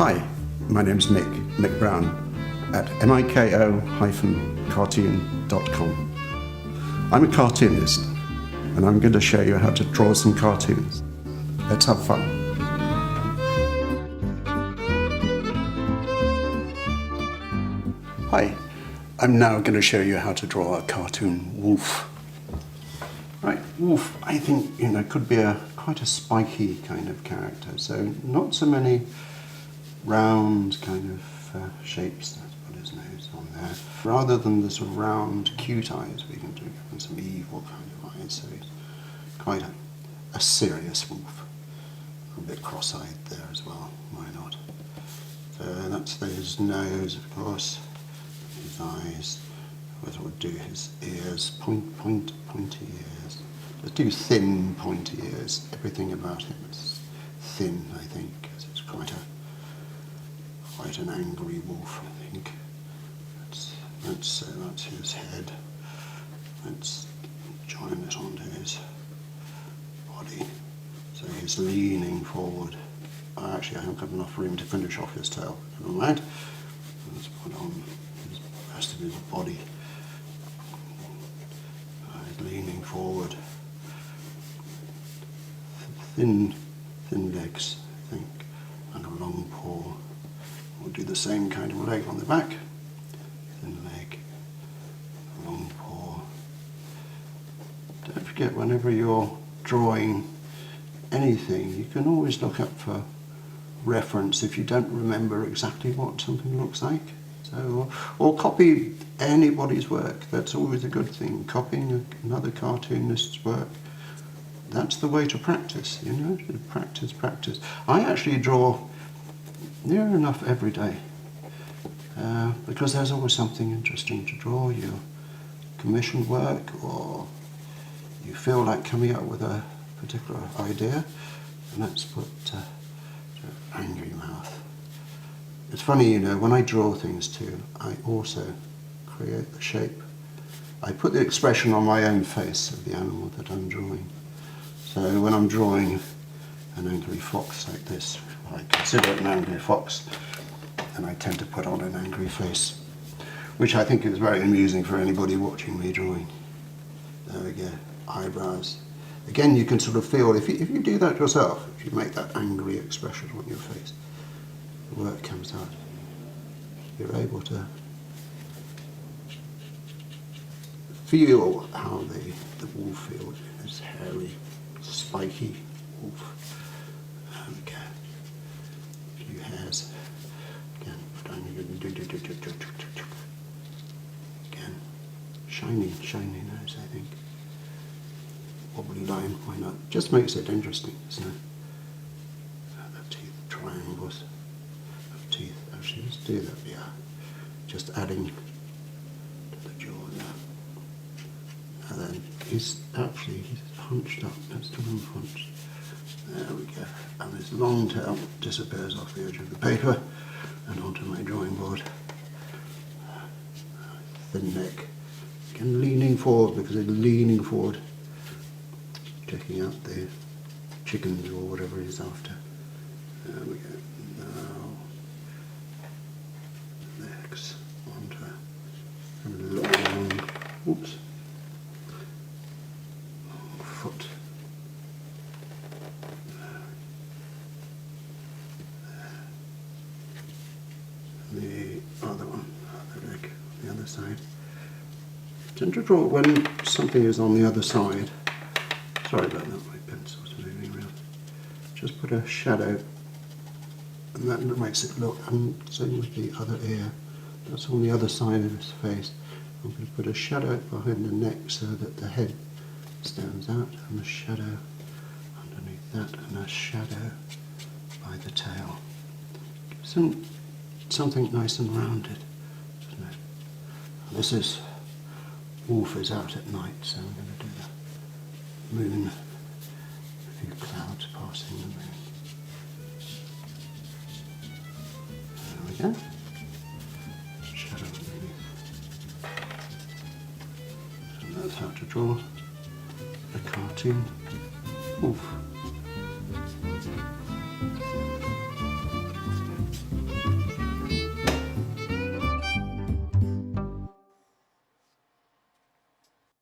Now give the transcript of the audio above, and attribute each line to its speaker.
Speaker 1: Hi, my name's Mick Brown at miko-cartoon.com. I'm a cartoonist and I'm going to show you how to draw some cartoons. Let's have fun. Hi, I'm now going to show you how to draw a cartoon wolf. Right, wolf, I think, could be quite a spiky kind of character, so not so many round kind of shapes. Let's put his nose on there. Rather than the sort of round, cute eyes, we can do some evil kind of eyes, so he's quite a serious wolf. A bit cross-eyed there as well, why not? So that's his nose, of course, his eyes. What we'll do his ears, pointy ears. Let's do thin, pointy ears. Everything about him is thin, I think, because it's quite an angry wolf, I think. That's his head. Let's join it onto his body. So he's leaning forward. Actually, I haven't got enough room to finish off his tail. Never mind. Let's put on the rest of his body. He's leaning forward. Thin legs, I think, and a long paw. We'll do the same kind of leg on the back. Thin leg, long paw. Don't forget, whenever you're drawing anything, you can always look up for reference if you don't remember exactly what something looks like. So, or copy anybody's work. That's always a good thing. Copying another cartoonist's work. That's the way to practice, practice. I actually draw near enough every day because there's always something interesting to draw. You commission work, or you feel like coming up with a particular idea, and let's put angry mouth. It's funny, when I draw things too, I also create the shape. I put the expression on my own face of the animal that I'm drawing. So when I'm drawing an angry fox like this, I consider it an angry fox, and I tend to put on an angry face, which I think is very amusing for anybody watching me drawing. There we go, eyebrows. Again, you can sort of feel, if you do that yourself, if you make that angry expression on your face, the work comes out. You're able to feel how the wolf feels in his hairy, spiky wolf. Okay. A few hairs. Again, again, shiny nose, I think. Wobbly line, why not? Just makes it interesting, isn't it? The teeth, triangles of teeth. Actually, let's do that, yeah. Just adding to the jaw there. And then he's hunched up. Let's do him hunched. There we go. And his long tail disappears off the edge of the paper and onto my drawing board. Thin neck. Again, leaning forward, because it's leaning forward, checking out the chickens or whatever he's after. There we go. Now, legs onto a long, oops, foot. The other one, the leg on the other side. I tend to draw when something is on the other side. Sorry about that, my pencil's moving around. Just put a shadow, and that makes it look, and same with the other ear. That's on the other side of his face. I'm going to put a shadow behind the neck so that the head stands out, and a shadow underneath that, and a shadow by the tail. Something nice and rounded, isn't it? This is, wolf is out at night, so I'm going to do the moon, a few clouds passing the moon. There we go. Shadow underneath. And that's how to draw a cartoon wolf.